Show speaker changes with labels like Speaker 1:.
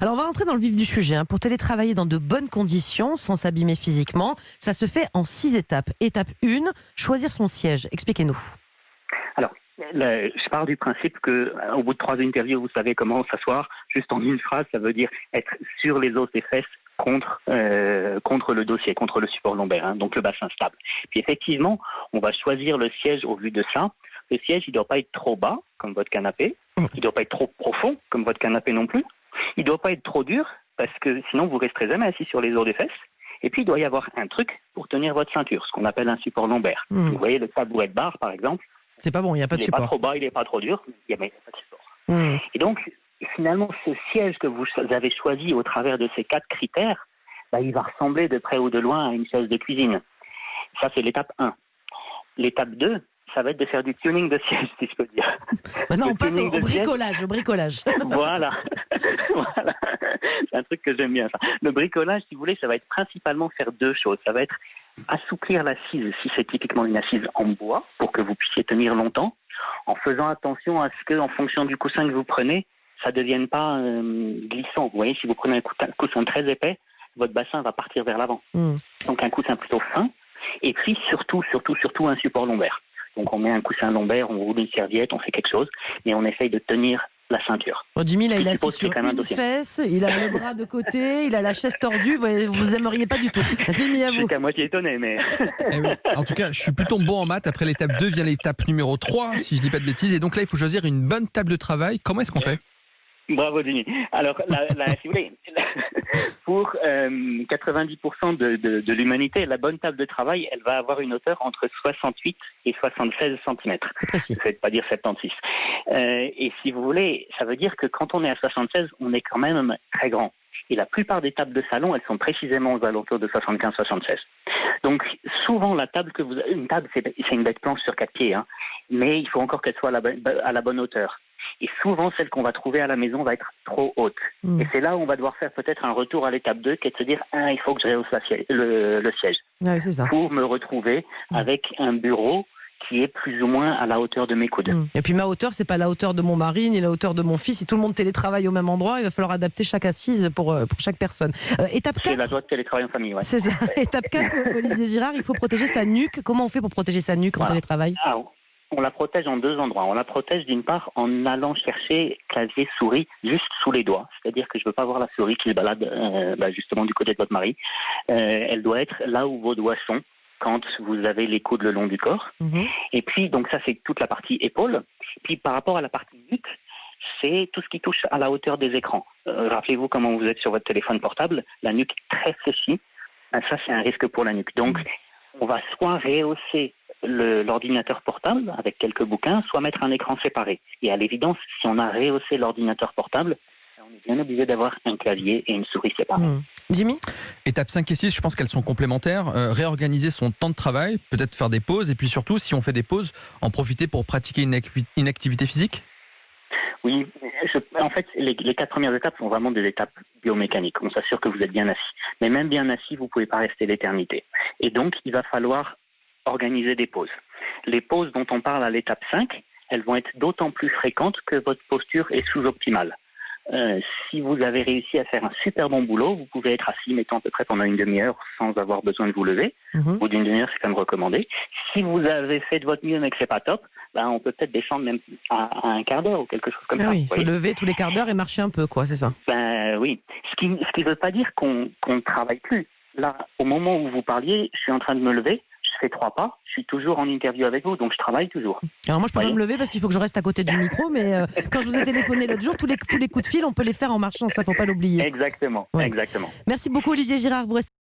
Speaker 1: Alors on va rentrer dans le vif du sujet. Pour télétravailler dans de bonnes conditions, sans s'abîmer physiquement, ça se fait en 6 étapes. Étape 1, choisir son siège. Expliquez-nous.
Speaker 2: Alors, je pars du principe qu'au bout de 3 interviews, vous savez comment s'asseoir. Juste en une phrase, ça veut dire être sur les os des fesses contre le dossier, contre le support lombaire, donc le bassin stable. Puis effectivement, on va choisir le siège au vu de ça. Le siège, il ne doit pas être trop bas, comme votre canapé. Il ne doit pas être trop profond, comme votre canapé non plus. Il ne doit pas être trop dur, parce que sinon vous resterez jamais assis sur les os des fesses. Et puis il doit y avoir un truc pour tenir votre ceinture, ce qu'on appelle un support lombaire. Vous voyez le tabouret de bar, par exemple.
Speaker 1: C'est pas bon, il n'y a pas de support.
Speaker 2: Il n'est pas trop bas, il n'est pas trop dur, mais il n'y a pas de support. Et donc, finalement, ce siège que vous avez choisi au travers de ces 4 critères, il va ressembler de près ou de loin à une chaise de cuisine. Ça, c'est l'étape 1. L'étape 2, ça va être de faire du tuning de siège, si je peux dire.
Speaker 1: Maintenant, on passe au bricolage.
Speaker 2: Voilà. Voilà. C'est un truc que j'aime bien, ça. Le bricolage, si vous voulez, ça va être principalement faire 2 choses. Ça va être assouplir l'assise, si c'est typiquement une assise en bois, pour que vous puissiez tenir longtemps, en faisant attention à ce que, en fonction du coussin que vous prenez, ça ne devienne pas glissant. Vous voyez, si vous prenez un coussin très épais, votre bassin va partir vers l'avant. Donc un coussin plutôt fin, et puis surtout un support lombaire. Donc on met un coussin lombaire, on roule une serviette, on fait quelque chose, mais on essaye de tenir la ceinture.
Speaker 1: Jimmy, là, il est assis sur une fesse, il a le bras de côté, il a la chaise tordue, vous aimeriez pas du tout. Jimmy, à vous.
Speaker 2: Je suis qu'à moitié étonné, mais...
Speaker 3: Oui. En tout cas, je suis plutôt bon en maths. Après l'étape 2 vient l'étape numéro 3, si je dis pas de bêtises. Et donc là, il faut choisir une bonne table de travail. Comment est-ce qu'on fait ?
Speaker 2: Bravo, Jimmy. Alors, si vous voulez, pour 90% de l'humanité, la bonne table de travail, elle va avoir une hauteur entre 68 et 76 cm.
Speaker 1: C'est précis.
Speaker 2: Je ne vais pas dire 76. Et si vous voulez, ça veut dire que quand on est à 76, on est quand même très grand. Et la plupart des tables de salon, elles sont précisément aux alentours de 75-76. Donc, souvent, la table que vous avez... Une table, c'est une bête planche sur 4 pieds, mais il faut encore qu'elle soit à la bonne hauteur. Et souvent, celle qu'on va trouver à la maison va être trop haute. Et c'est là où on va devoir faire peut-être un retour à l'étape 2, qui est de se dire « il faut que je rehausse le siège
Speaker 1: Ouais, c'est ça.
Speaker 2: pour me retrouver avec un bureau qui est plus ou moins à la hauteur de mes coudes.
Speaker 1: Et puis ma hauteur, c'est pas la hauteur de mon mari, ni la hauteur de mon fils. Si tout le monde télétravaille au même endroit, il va falloir adapter chaque assise pour chaque personne. Étape 4.
Speaker 2: C'est la loi de télétravail en famille, ouais.
Speaker 1: C'est ça. Étape 4, Olivier Girard, il faut protéger sa nuque. Comment on fait pour protéger sa nuque en télétravail ?
Speaker 2: On la protège en 2 endroits. On la protège d'une part en allant chercher clavier souris juste sous les doigts. C'est-à-dire que je ne veux pas voir la souris qui se balade justement du côté de votre mari. Elle doit être là où vos doigts sont quand vous avez les coudes le long du corps. Et puis, donc ça, c'est toute la partie épaule. Puis par rapport à la partie nuque, c'est tout ce qui touche à la hauteur des écrans. Rappelez-vous comment vous êtes sur votre téléphone portable. La nuque très fléchie, ça, c'est un risque pour la nuque. Donc, on va soit rehausser l'ordinateur portable avec quelques bouquins, soit mettre un écran séparé. Et à l'évidence, si on a rehaussé l'ordinateur portable, on est bien obligé d'avoir un clavier et une souris séparés.
Speaker 1: Jimmy ?
Speaker 3: Étape 5 et 6, je pense qu'elles sont complémentaires. Réorganiser son temps de travail, peut-être faire des pauses, et puis surtout, si on fait des pauses, en profiter pour pratiquer une activité physique ?
Speaker 2: Oui, en fait, les 4 premières étapes sont vraiment des étapes biomécaniques. On s'assure que vous êtes bien assis. Mais même bien assis, vous ne pouvez pas rester l'éternité. Et donc, il va falloir organiser des pauses. Les pauses dont on parle à l'étape 5, elles vont être d'autant plus fréquentes que votre posture est sous-optimale. Si vous avez réussi à faire un super bon boulot, vous pouvez être assis, mettons à peu près pendant une demi-heure sans avoir besoin de vous lever. Au bout d'une demi-heure, c'est quand même recommandé. Si vous avez fait de votre mieux mais que c'est pas top, on peut peut-être descendre même à un quart d'heure ou quelque chose comme ça.
Speaker 1: Oui, se lever tous les quarts d'heure et marcher un peu, quoi, c'est ça.
Speaker 2: Oui, ce qui ne veut pas dire qu'on ne travaille plus. Là, au moment où vous parliez, je suis en train de me lever. Je fais 3 pas, je suis toujours en interview avec vous, donc je travaille toujours.
Speaker 1: Alors moi, je peux pas me lever parce qu'il faut que je reste à côté du micro, mais quand je vous ai téléphoné l'autre jour, tous les coups de fil, on peut les faire en marchant, ça faut pas l'oublier.
Speaker 2: Exactement, exactement.
Speaker 1: Merci beaucoup Olivier Girard, vous restez